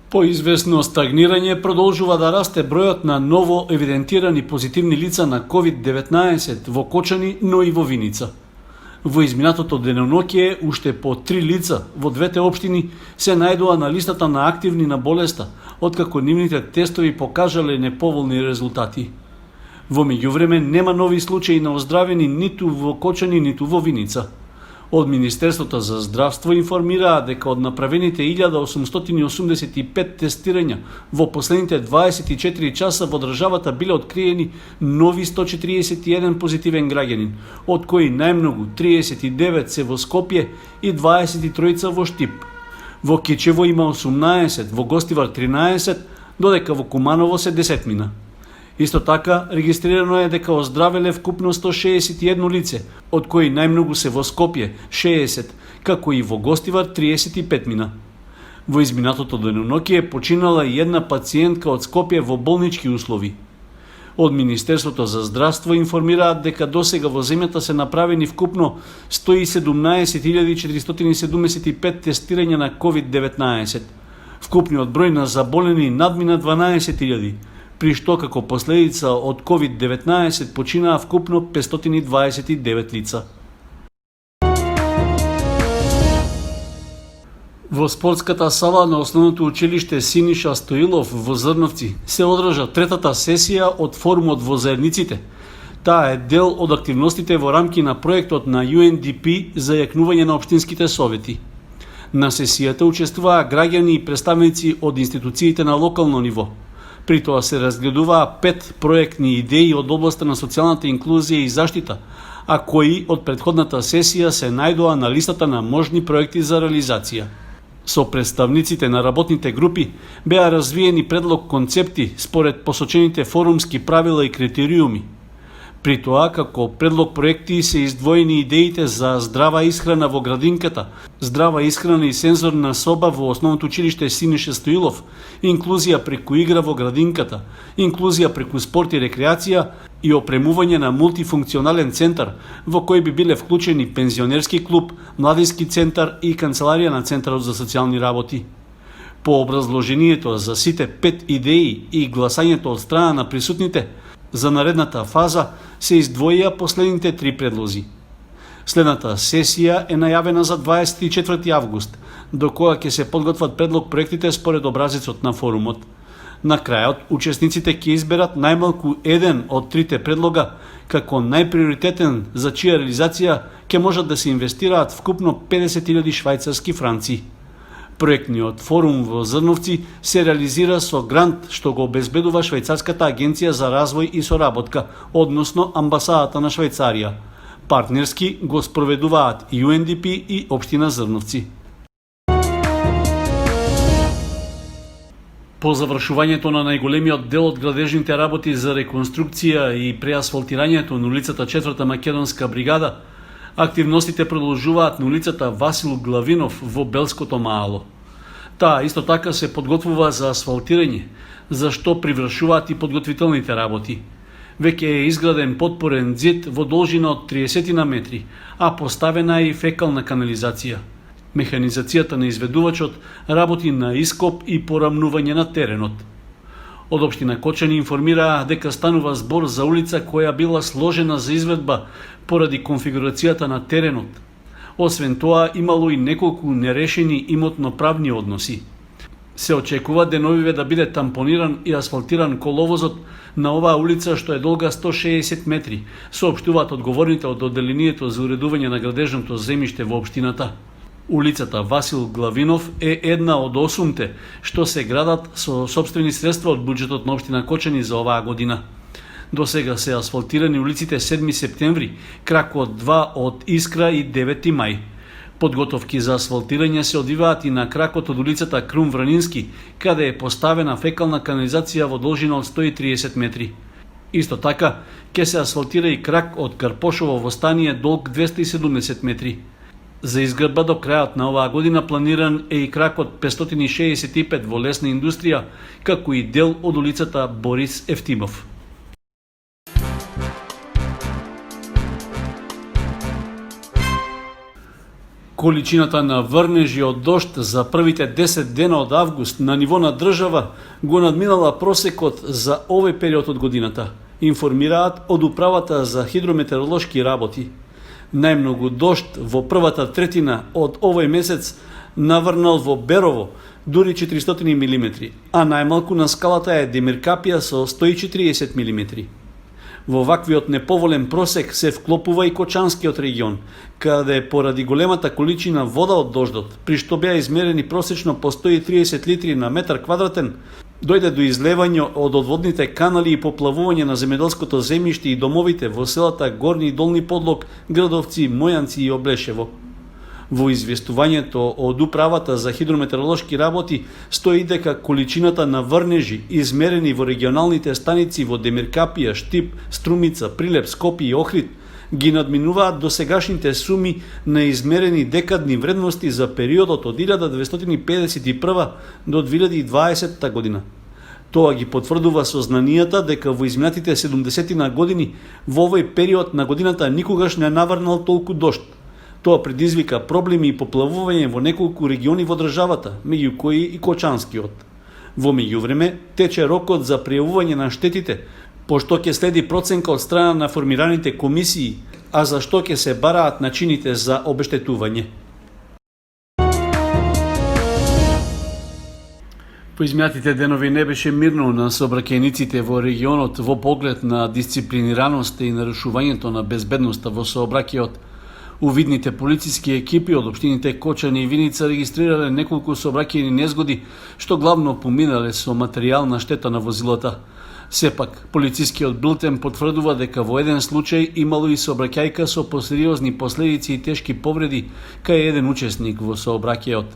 По известно стагнирање продолжува да расте бројот на ново евидентирани позитивни лица на COVID-19 во Кочани, но и во Виница. Во изминатото деноноќие уште по 3 лица во двете општини се најдоа на листата на активни на болеста, откако нивните тестови покажале неповолни резултати. Во меѓувреме нема нови случаи на оздравени ниту во Кочани, ниту во Виница. Од Министерството за здравство информираа дека од направените 1885 тестирања во последните 24 часа во државата биле откриени нови 141 позитивен граѓанин, од кои најмногу 39 се во Скопје и 23 во Штип. Во Кичево има 18, во Гостивар 13, додека во Куманово се 10. Исто така, регистрирано е дека оздравеле вкупно 161 лице, од кои најмногу се во Скопје 60, како и во Гостивар 35. Во изминатото деноноќие починала и една пациентка од Скопје во болнички услови. Од Министерството за здравство информираат дека досега во земјата се направени вкупно 117.475 тестирања на COVID-19. Вкупниот број на заболени надмина 12.000, при што како последица од COVID-19 починаа вкупно 529 лица. Во спортската сала на основното училиште Синиша Стоилов во Зрновци се одржа третата сесија од форумот во заедниците. Таа е дел од активностите во рамки на проектот на UNDP за јакнување на општинските совети. На сесијата учествуваа граѓани и представници од институциите на локално ниво. При тоа се разгледуваа 5 проектни идеи од областа на социјалната инклузија и заштита, а кои од претходната сесија се најдоа на листата на можни проекти за реализација. Со представниците на работните групи беа развиени предлог концепти според посочените форумски правила и критериуми. При тоа, како предлог проекти се издвоени идеите за здрава исхрана во градинката, здрава исхрана и сензорна соба во основното училиште Синиша Стоилов, инклузија преку игра во градинката, инклузија преку спорт и рекреација и опремување на мултифункционален центар, во кој би биле вклучени пензионерски клуб, младински центар и канцеларија на Центарот за социјални работи. По образложението за сите 5 идеи и гласањето од страна на присутните, за наредната фаза се издвоија последните 3 предлози. Следната сесија е најавена за 24 август, до која ќе се подготват предлог проектите според образецот на форумот. На крајот, учесниците ќе изберат најмалку еден од 3 предлога како најприоритетен за чија реализација ќе можат да се инвестираат вкупно 50.000 швајцарски франци. Проектниот форум во Зрновци се реализира со грант што го обезбедува Швајцарската агенција за развој и соработка, односно Амбасадата на Швајцарија. Партнерски го спроведуваат и UNDP и Општина Зрновци. По завршувањето на најголемиот дел од градежните работи за реконструкција и преасфалтирањето на улицата 4 Македонска бригада, активностите продолжуваат на улицата Васил Главинов во Белското Маало. Таа исто така се подготвува за асфалтирање, за што привршуваат и подготвителните работи. Веќе е изграден подпорен ѕид во должина од 30 метри, а поставена е и фекална канализација. Механизацијата на изведувачот работи на ископ и порамнување на теренот. Од Општина Кочани информираа дека станува збор за улица која била сложена за изведба поради конфигурацијата на теренот. Освен тоа, имало и неколку нерешени имотно-правни односи. Се очекува деновиве да биде тампониран и асфалтиран коловозот на оваа улица што е долга 160 метри, соопштуваат одговорните од одделението за уредување на градежното земјиште во општината. Улицата Васил Главинов е една од 8 што се градат со сопствени средства од буџетот на Општина Кочани за оваа година. До сега се асфалтирани улиците 7 септември, кракот 2 од Искра и 9 мај. Подготовки за асфалтирање се одвиваат и на кракот од улицата Крум Вранински, каде е поставена фекална канализација во должина од 130 метри. Исто така, ќе се асфалтира и крак од Карпошово во Стание долг 270 метри. За изградба до крајот на оваа година планиран е и кракот 565 во лесна индустрија, како и дел од улицата Борис Ефтимов. Количината на врнежи од дожд за првите 10 дена од август на ниво на држава го надминала просекот за овој период од годината, информираат од Управата за хидрометеоролошки работи. Најмногу дожд во првата третина од овој месец наврнал во Берово, дури 400 мм, а најмалку на скалата е Демиркапија со 140 мм. Во ваквиот неповолен просек се вклопува и Кочанскиот регион, каде поради големата количина вода од дождот, при што беа измерени просечно по 130 литри на метар квадратен, дојде до излевање од одводните канали и поплавување на земјоделското земјиште и домовите во селата Горни и Долни Подлог, Градовци, Мојанци и Облешево. Во известувањето од Управата за хидрометеоролошки работи стои дека количината на врнежи измерени во регионалните станици во Демиркапија, Штип, Струмица, Прилеп, Скопје и Охрид ги надминуваат досегашните суми на измерени декадни вредности за периодот од 1951 до 2020 година. Тоа ги потврдува сознанијата дека во изминатите 70 години во овој период на годината никогаш не наврнал толку дожд. Тоа предизвика проблеми и поплавување во неколку региони во државата, меѓу кои и Кочанскиот. Во меѓувреме тече рокот за пријавување на штетите, пошто ќе следи проценка од страна на формираните комисии, а за што ќе се бараат начините за обештетување. По изминатите денови не беше мирно на сообраќајниците во регионот во поглед на дисциплинираноста и нарушувањето на безбедноста во сообраќајот. Увидните полициски екипи од општините Кочани и Виница регистрирале неколку сообраќајни незгоди, што главно поминале со материјална штета на возилата. Сепак, полицискиот билтен потврдува дека во еден случај имало и сообраќајка со посериозни последици и тешки повреди кај еден учесник во сообраќајот.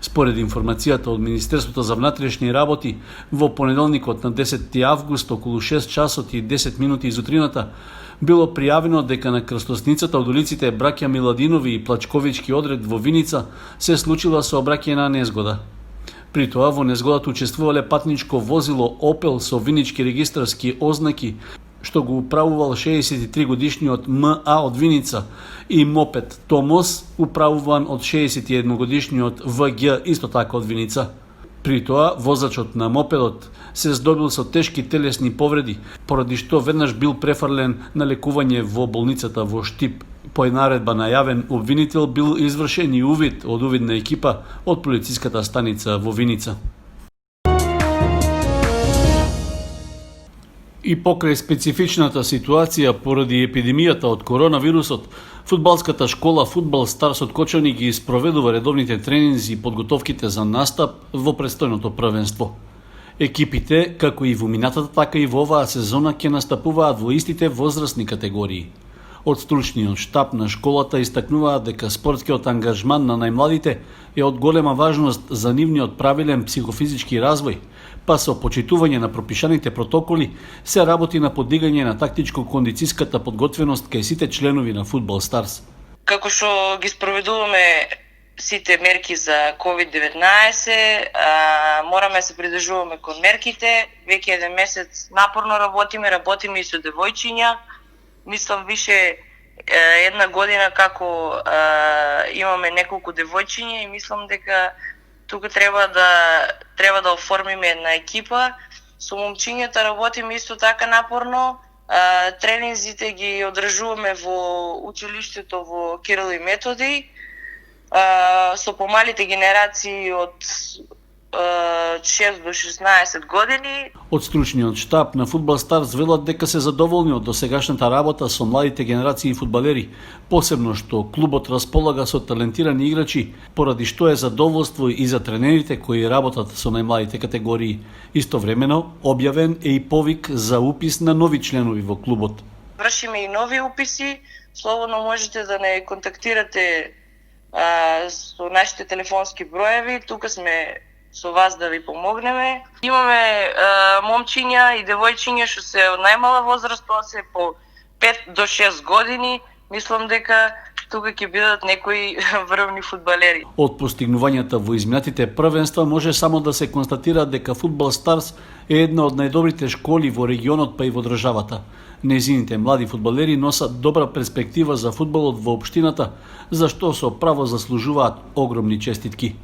Според информацијата од Министерството за внатрешни работи, во понеделникот на 10 август околу 6 часот и 10 минути изутрината било пријавено дека на крстосницата од улиците Браќа Миладинови и Плачковички одред во Виница се случила сообраќајна незгода. При тоа во незгодата учествувале патничко возило Опел со винички регистарски ознаки, што го управувал 63 годишниот МА од Виница, и мопед Томос, управуван од 61 годишниот ВГ, исто така од Виница. При тоа, возачот на мопедот се здобил со тешки телесни повреди, поради што веднаш бил префрлен на лекување во болницата во Штип. По наредба на јавен обвинител бил извршен и увид од увидна екипа од полициската станица во Виница. И покрај специфичната ситуација поради епидемијата од коронавирусот, фудбалската школа Фудбал Старс од Кочани ги спроведува редовните тренинзи и подготовките за настап во престојното првенство. Екипите, како и во минатата, така и во оваа сезона, ќе настапуваат во истите возрастни категории. Од стручниот штаб на школата истакнуваат дека спортскиот ангажман на најмладите е од голема важност за нивниот правилен психофизички развој, па со почитување на пропишаните протоколи се работи на подигање на тактичко-кондициската подготвеност кај сите членови на Фудбал Старс. Како што ги спроведуваме сите мерки за COVID-19, мораме да се придржуваме кон мерките. Веќе еден месец напорно работиме и со девојчиња. Мислам више една година како имаме неколку девојчиња и мислам дека тука треба да оформиме една екипа. Со момчињата работиме исто така напорно. Тренинзите ги одржуваме во училиштето во Кирил и Методи. Со помалите генерации од 6 до 16 години. Од стручниот штаб на Фудбал Старс велат дека се задоволни од досегашната работа со младите генерации фудбалери, посебно што клубот располага со талентирани играчи, поради што е задоволство и за тренерите кои работат со најмладите категории. Истовремено, објавен е и повик за упис на нови членови во клубот. Вршиме и нови уписи, слободно можете да не контактирате со нашите телефонски броеви, тука сме со вас да ви помогнеме. Имаме момчиња и девојчиња што се од најмала возраст, тоа се по 5 до 6 години. Мислам дека тука ќе бидат некои врвни фудбалери. Од постигнувањата во изминатите првенства може само да се констатира дека Фудбал Старс е една од најдобрите школи во регионот па и во државата. Незините млади фудбалери носат добра перспектива за фудбалот во општината, за што со право заслужуваат огромни честитки.